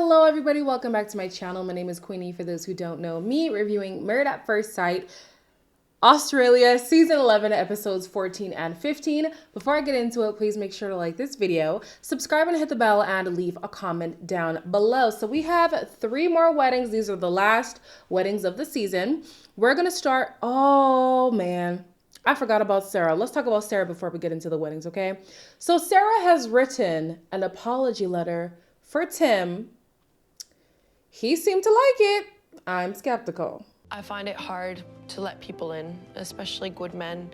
Hello everybody, welcome back to my channel. My name is Queenie, for those who don't know me, reviewing Married at First Sight, Australia, season 11, episodes 14 and 15. Before I get into it, please make sure to like this video, subscribe and hit the bell, and leave a comment down below. So we have 3 more weddings. These are the last weddings of the season. We're gonna start, oh man, I forgot about Sarah. Let's talk about Sarah before we get into the weddings, okay? So Sarah has written an apology letter for Tim. He seemed to like it. I'm skeptical. I find it hard to let people in, especially good men.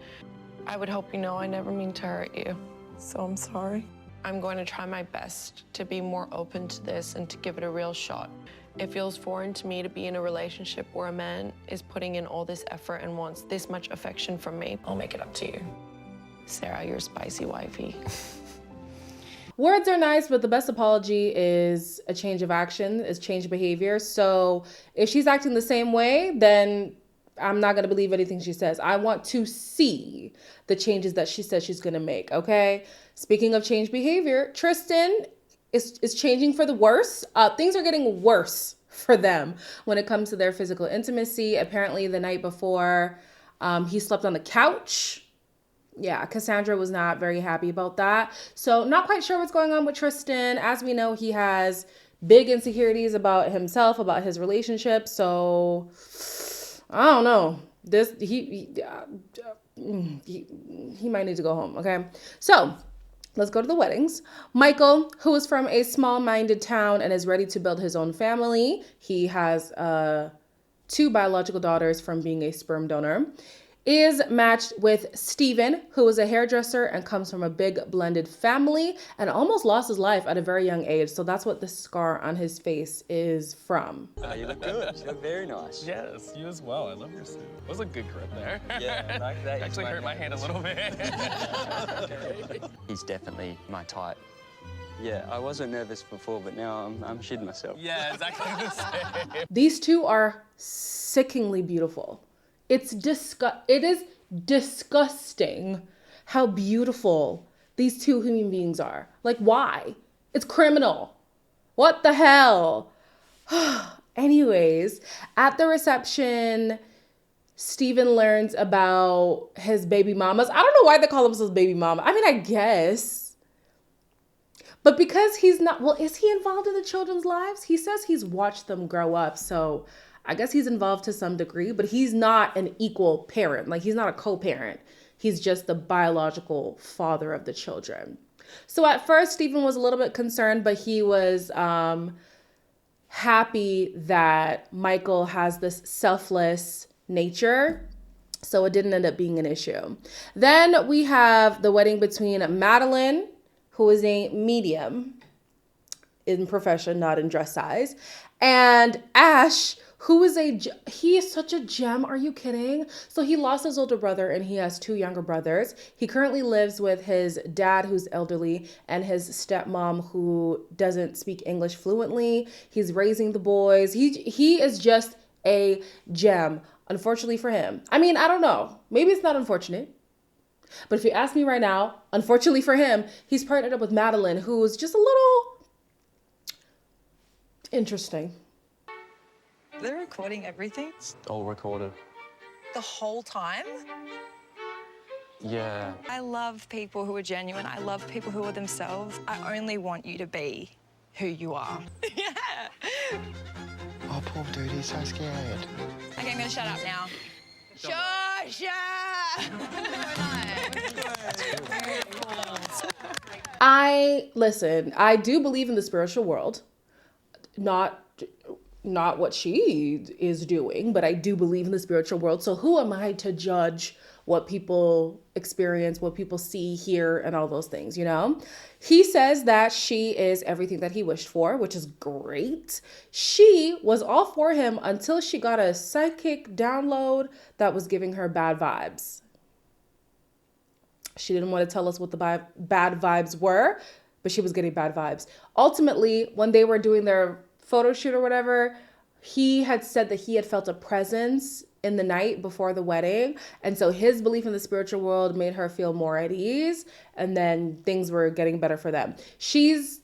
I would hope you know I never mean to hurt you, so I'm sorry. I'm going to try my best to be more open to this and to give it a real shot. It feels foreign to me to be in a relationship where a man is putting in all this effort and wants this much affection from me. I'll make it up to you. Sarah, your spicy wifey. Words are nice, but the best apology is a change of action, is change of behavior. So if she's acting the same way, then I'm not going to believe anything she says. I want to see the changes that she says she's going to make, okay? Speaking of change behavior, Tristan is changing for the worse. Things are getting worse for them when it comes to their physical intimacy. Apparently the night before, he slept on the couch. Yeah, Cassandra was not very happy about that. So not quite sure what's going on with Tristan. As we know, he has big insecurities about himself, about his relationship. So I don't know. He might need to go home, okay? So let's go to the weddings. Michael, who is from a small-minded town and is ready to build his own family. He has 2 biological daughters from being a sperm donor, is matched with Steven, who is a hairdresser and comes from a big blended family and almost lost his life at a very young age. So that's what the scar on his face is from. You look good. You look very nice. Yes, you as well. I love your suit. It was a good grip there. Yeah, like that. Actually hurt my hand a little bit. He's definitely my type. Yeah, I wasn't nervous before, but now I'm shitting myself. Yeah, exactly the same. These 2 are sickeningly beautiful. It is disgusting how beautiful these 2 human beings are. Like, why? It's criminal. What the hell? Anyways, at the reception, Steven learns about his baby mamas. I don't know why they call themselves baby mama. I mean, I guess. But because he's not, well, is he involved in the children's lives? He says he's watched them grow up, so I guess he's involved to some degree, but he's not an equal parent. Like, he's not a co-parent. He's just the biological father of the children. So at first, Steven was a little bit concerned, but he was happy that Michael has this selfless nature. So it didn't end up being an issue. Then we have the wedding between Meline, who is a medium in profession, not in dress size, and Ash, who is he is such a gem. Are you kidding? So he lost his older brother and he has 2 younger brothers. He currently lives with his dad, who's elderly, and his stepmom, who doesn't speak English fluently. He's raising the boys. He is just a gem, unfortunately for him. I mean, I don't know. Maybe it's not unfortunate. But if you ask me right now, unfortunately for him, he's partnered up with Meline, who's just a little interesting. They're recording everything? It's all recorded. The whole time? Yeah. I love people who are genuine. I love people who are themselves. I only want you to be who you are. Yeah. Oh, poor dude, he's so scared. Okay, I'm gonna shut up now. Shush! Listen, I do believe in the spiritual world. Not what she is doing, but I do believe in the spiritual world. So who am I to judge what people experience, what people see, hear, and all those things, you know? He says that she is everything that he wished for, which is great. She was all for him until she got a psychic download that was giving her bad vibes. She didn't want to tell us what the bad vibes were, but she was getting bad vibes. Ultimately, when they were doing their photo shoot or whatever, he had said that he had felt a presence in the night before the wedding. And so his belief in the spiritual world made her feel more at ease. And then things were getting better for them. She's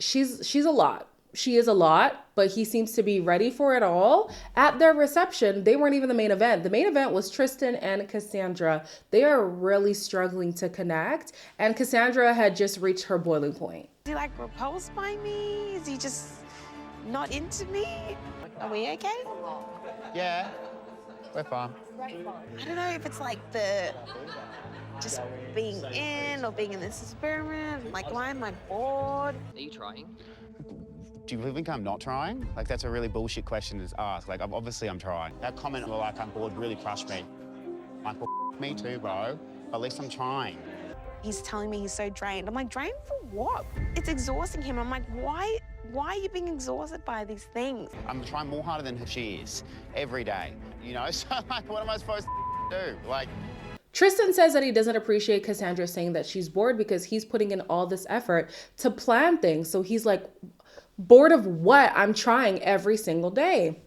a lot. she is a lot, but he seems to be ready for it all. At their reception, they weren't even the main event. The main event was Tristan and Cassandra. They are really struggling to connect, and Cassandra had just reached her boiling point. Is he like repulsed by me? Is he just not into me? Are we okay? Yeah, we're fine. I don't know if it's like the just being in or being in this experiment. Like, why am I bored? Are you trying? Do you think I'm not trying? Like, that's a really bullshit question to ask. Like, obviously I'm trying. That comment, like, I'm bored, really crushed me. Like, well, me too, bro. At least I'm trying. He's telling me he's so drained. I'm like, drained for what? It's exhausting him. I'm like, why are you being exhausted by these things? I'm trying more harder than she is every day, you know? So, like, what am I supposed to do? Like, Tristan says that he doesn't appreciate Cassandra saying that she's bored because he's putting in all this effort to plan things. So he's like, bored of what? I'm trying every single day.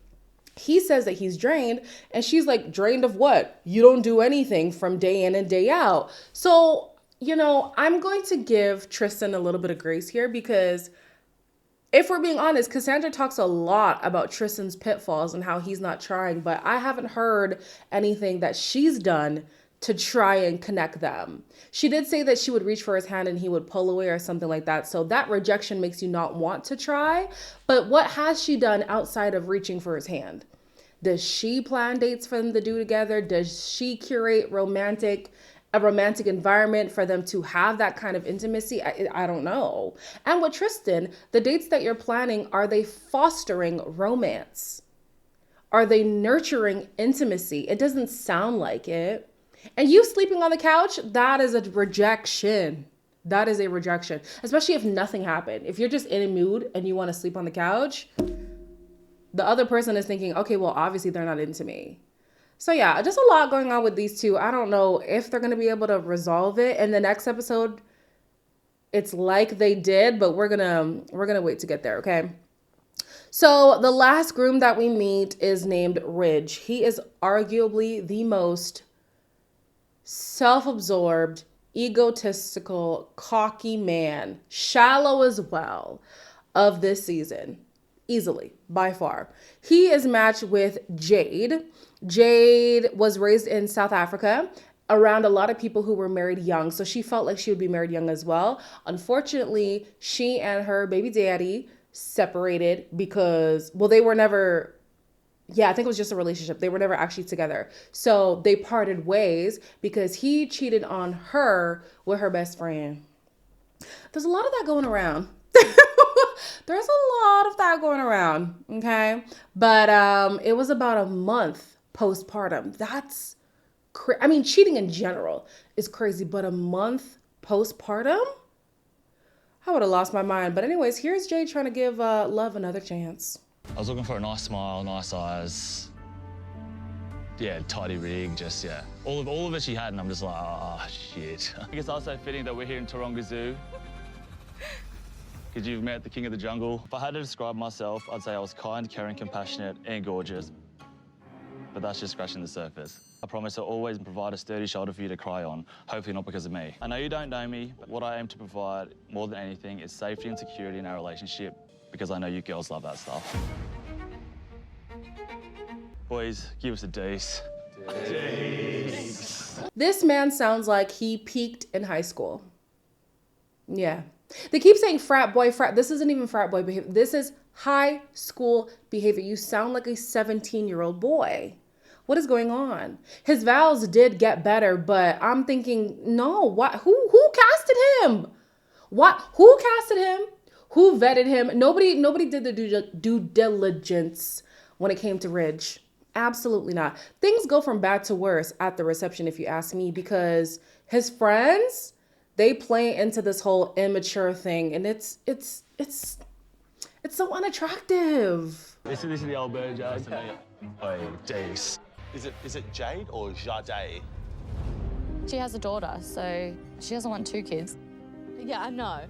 He says that he's drained, and she's like, drained of what? You don't do anything from day in and day out. So, you know, I'm going to give Tristan a little bit of grace here because if we're being honest, Cassandra talks a lot about Tristan's pitfalls and how he's not trying, but I haven't heard anything that she's done to try and connect them. She did say that she would reach for his hand and he would pull away or something like that. So that rejection makes you not want to try. But what has she done outside of reaching for his hand? Does she plan dates for them to do together? Does she curate a romantic environment for them to have that kind of intimacy? I don't know. And with Tristan, the dates that you're planning, are they fostering romance? Are they nurturing intimacy? It doesn't sound like it. And you sleeping on the couch, that is a rejection. That is a rejection, especially if nothing happened. If you're just in a mood and you want to sleep on the couch, the other person is thinking, okay, well, obviously they're not into me. So yeah, just a lot going on with these two. I don't know if they're going to be able to resolve it in the next episode. It's like they did, but we're going to wait to get there, okay? So the last groom that we meet is named Ridge. He is arguably the most self-absorbed, egotistical, cocky man, shallow as well, of this season. Easily, by far. He is matched with Jade. Jade was raised in South Africa around a lot of people who were married young. So she felt like she would be married young as well. Unfortunately, she and her baby daddy separated because, well, they were never, I think it was just a relationship. They were never actually together. So they parted ways because he cheated on her with her best friend. There's a lot of that going around. There's a lot of that going around, okay? But it was about a month postpartum. That's I mean, cheating in general is crazy, but a month postpartum? I would have lost my mind. But anyways, here's Jade trying to give love another chance. I was looking for a nice smile, nice eyes. Yeah, tidy rig, just, yeah. All of it she had, and I'm just like, oh, shit. I guess also fitting that we're here in Taronga Zoo. Because you've met the king of the jungle. If I had to describe myself, I'd say I was kind, caring, compassionate, and gorgeous. But that's just scratching the surface. I promise I'll always provide a sturdy shoulder for you to cry on, hopefully not because of me. I know you don't know me, but what I aim to provide more than anything is safety and security in our relationship, because I know you girls love that stuff. Boys, give us a deuce. This man sounds like he peaked in high school. Yeah. They keep saying frat boy. This isn't even frat boy behavior. This is high school behavior. You sound like a 17-year-old boy. What is going on? His vows did get better, but I'm thinking, no, what? Who casted him? What? Who casted him? Who vetted him? Nobody did the due diligence when it came to Ridge. Absolutely not. Things go from bad to worse at the reception, if you ask me, because his friends, they play into this whole immature thing, and it's so unattractive. This is the old bird, Jade. Oh, deuce. Is it Jade or Jade? She has a daughter, so she doesn't want 2 kids. Yeah, I know.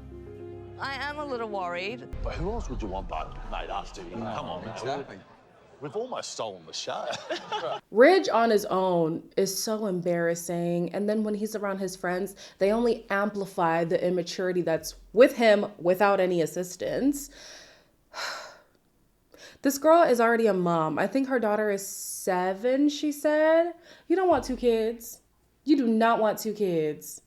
I am a little worried. But who else would you want but mate, us two? Come on, exactly. We've almost stolen the show. Ridge on his own is so embarrassing. And then when he's around his friends, they only amplify the immaturity that's with him without any assistance. This girl is already a mom. I think her daughter is 7, she said. You don't want 2 kids. You do not want 2 kids.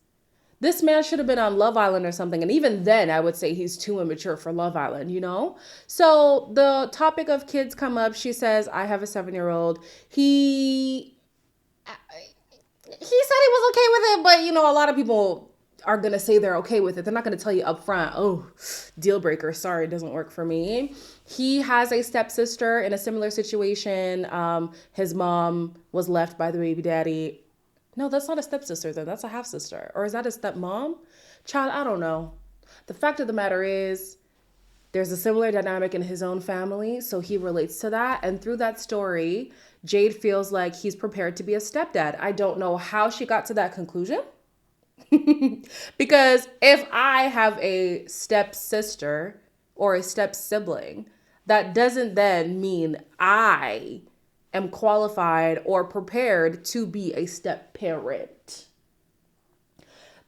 This man should have been on Love Island or something. And even then, I would say he's too immature for Love Island, you know? So the topic of kids come up. She says, I have a 7-year-old. He said he was okay with it, but, you know, a lot of people are going to say they're okay with it. They're not going to tell you up front, oh, deal breaker, sorry, it doesn't work for me. He has a stepsister in a similar situation. His mom was left by the baby daddy. No, that's not a stepsister then. That's a half-sister. Or is that a stepmom? Child, I don't know. The fact of the matter is, there's a similar dynamic in his own family, so he relates to that. And through that story, Jade feels like he's prepared to be a stepdad. I don't know how she got to that conclusion. Because if I have a stepsister or a step-sibling, that doesn't then mean I am qualified or prepared to be a step-parent.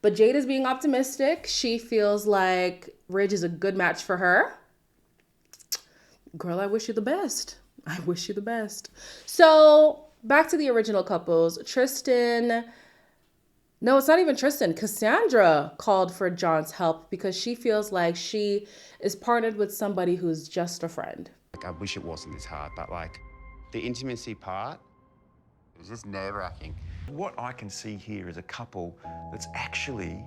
But Jade is being optimistic. She feels like Ridge is a good match for her. Girl, I wish you the best. I wish you the best. So back to the original couples. Tristan... No, it's not even Tristan. Cassandra called for John's help because she feels like she is partnered with somebody who's just a friend. Like, I wish it wasn't this hard, but like the intimacy part, it was just nerve-wracking. What I can see here is a couple that's actually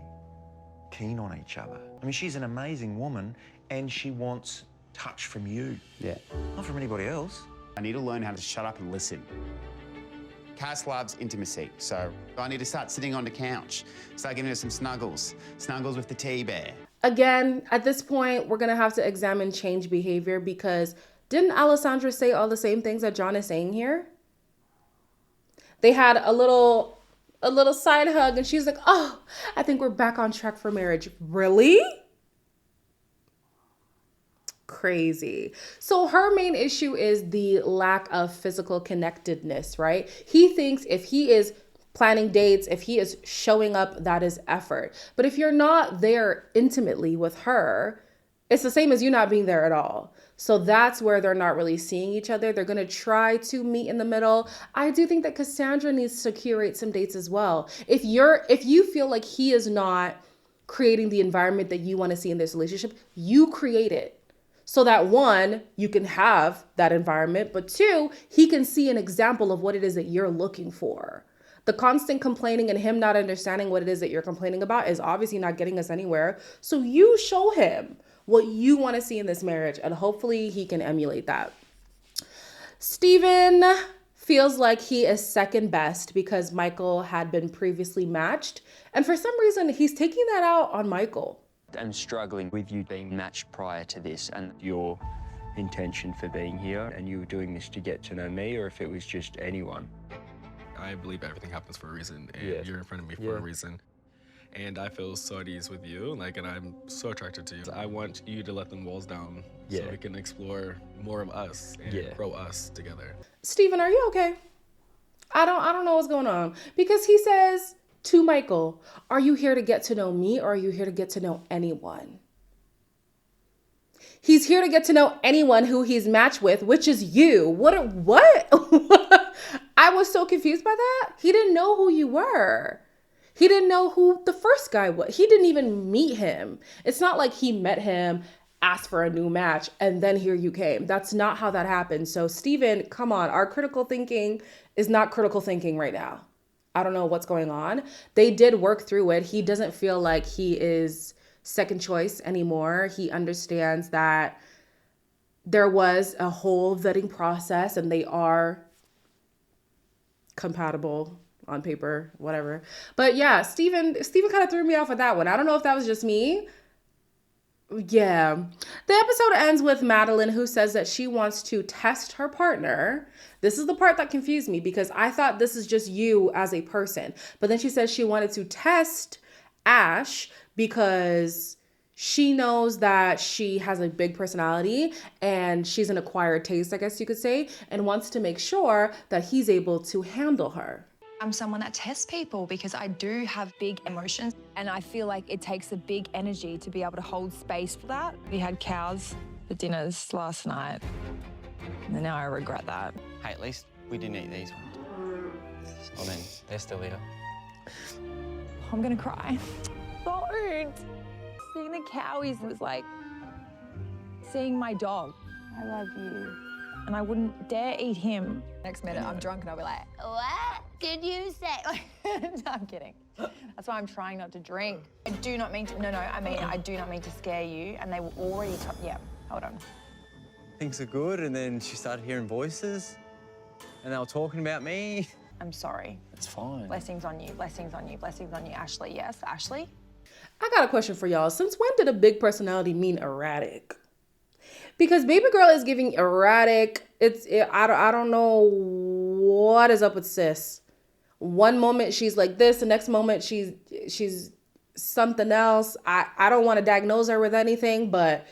keen on each other. I mean, she's an amazing woman and she wants touch from you. Yeah. Not from anybody else. I need to learn how to shut up and listen. Cass loves intimacy, so I need to start sitting on the couch, start giving her some snuggles with the tea bear. Again, at this point, we're gonna have to examine change behavior because didn't Alessandra say all the same things that John is saying here? They had a little side hug and she's like, oh, I think we're back on track for marriage. Really? Crazy. So her main issue is the lack of physical connectedness, right? He thinks if he is planning dates, if he is showing up, that is effort. But if you're not there intimately with her, it's the same as you not being there at all. So that's where they're not really seeing each other. They're going to try to meet in the middle. I do think that Cassandra needs to curate some dates as well. If you feel like he is not creating the environment that you want to see in this relationship, you create it. So that 1, you can have that environment, but 2, he can see an example of what it is that you're looking for. The constant complaining and him not understanding what it is that you're complaining about is obviously not getting us anywhere. So you show him what you want to see in this marriage, and hopefully he can emulate that. Steven feels like he is second best because Michael had been previously matched. And for some reason, he's taking that out on Michael. I'm struggling with you being matched prior to this and your intention for being here, and you were doing this to get to know me, or if it was just anyone. I believe everything happens for a reason, and you're in front of me for a reason. And I feel so at ease with you, and I'm so attracted to you. I want you to let them walls down so we can explore more of us and grow us together. Steven, are you okay? I don't know what's going on. Because he says to Michael, are you here to get to know me or are you here to get to know anyone? He's here to get to know anyone who he's matched with, which is you. What? I was so confused by that. He didn't know who you were. He didn't know who the first guy was. He didn't even meet him. It's not like he met him, asked for a new match, and then here you came. That's not how that happened. So Steven, come on. Our critical thinking is not critical thinking right now. I don't know what's going on. They did work through it. He doesn't feel like he is second choice anymore. He understands that there was a whole vetting process and they are compatible on paper, whatever. But yeah, Steven kind of threw me off with that one. I don't know if that was just me. Yeah. The episode ends with Meline, who says that she wants to test her partner. This is the part that confused me because I thought this is just you as a person. But then she says she wanted to test Ash because she knows that she has a big personality and she's an acquired taste, I guess you could say, and wants to make sure that he's able to handle her. I'm someone that tests people because I do have big emotions. And I feel like it takes a big energy to be able to hold space for that. We had cows the dinners last night, and now I regret that. Hey, at least we didn't eat these ones. I mean, they're still here. I'm gonna cry. Don't. Seeing the cowies was like seeing my dog. I love you. And I wouldn't dare eat him. Next minute, I'm drunk and I'll be like, what did you say? No, I'm kidding. That's why I'm trying not to drink. I do not mean to, I do not mean to scare you. And they were already, yeah, hold on. Things are good, and then she started hearing voices, and they were talking about me. I'm sorry. It's fine. Blessings on you, blessings on you, blessings on you, Ashley. Yes, Ashley? I got a question for y'all. Since when did a big personality mean erratic? Because baby girl is giving erratic. I don't know what is up with sis. One moment she's like this, the next moment she's something else. I don't want to diagnose her with anything, but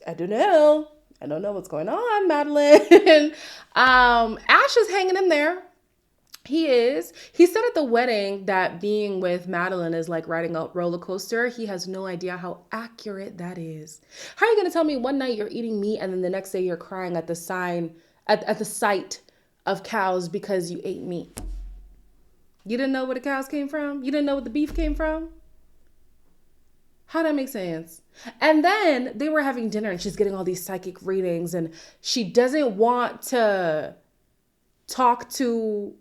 I don't know. I don't know what's going on, Meline. Ash is hanging in there. He is. He said at the wedding that being with Meline is like riding a roller coaster. He has no idea how accurate that is. How are you going to tell me one night you're eating meat and then the next day you're crying at the sight of cows because you ate meat? You didn't know where the cows came from? You didn't know where the beef came from? How that make sense? And then they were having dinner and she's getting all these psychic readings and she doesn't want to talk to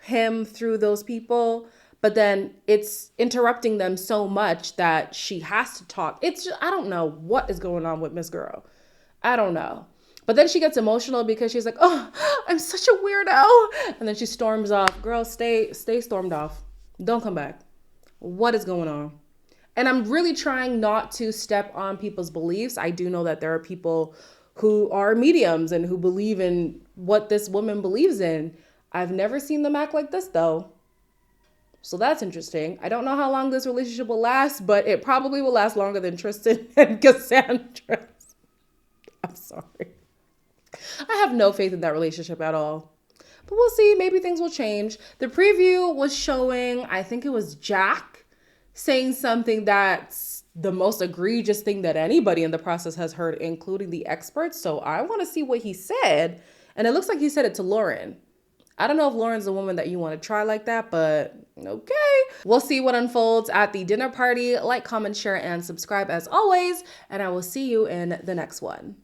him through those people, but then it's interrupting them so much that she has to talk. It's just, I don't know what is going on with Miss Girl. I don't know. But then she gets emotional because she's like, oh, I'm such a weirdo. And then she storms off. Girl, stay stormed off. Don't come back. What is going on? And I'm really trying not to step on people's beliefs. I do know that there are people who are mediums and who believe in what this woman believes in. I've never seen them act like this, though. So that's interesting. I don't know how long this relationship will last, but it probably will last longer than Tristan and Cassandra. I'm sorry. I have no faith in that relationship at all. But we'll see. Maybe things will change. The preview was showing, I think it was Jack, saying something that's the most egregious thing that anybody in the process has heard, including the experts. So I want to see what he said. And it looks like he said it to Lauren. I don't know if Lauren's the woman that you want to try like that, but okay. We'll see what unfolds at the dinner party. Like, comment, share, and subscribe as always. And I will see you in the next one.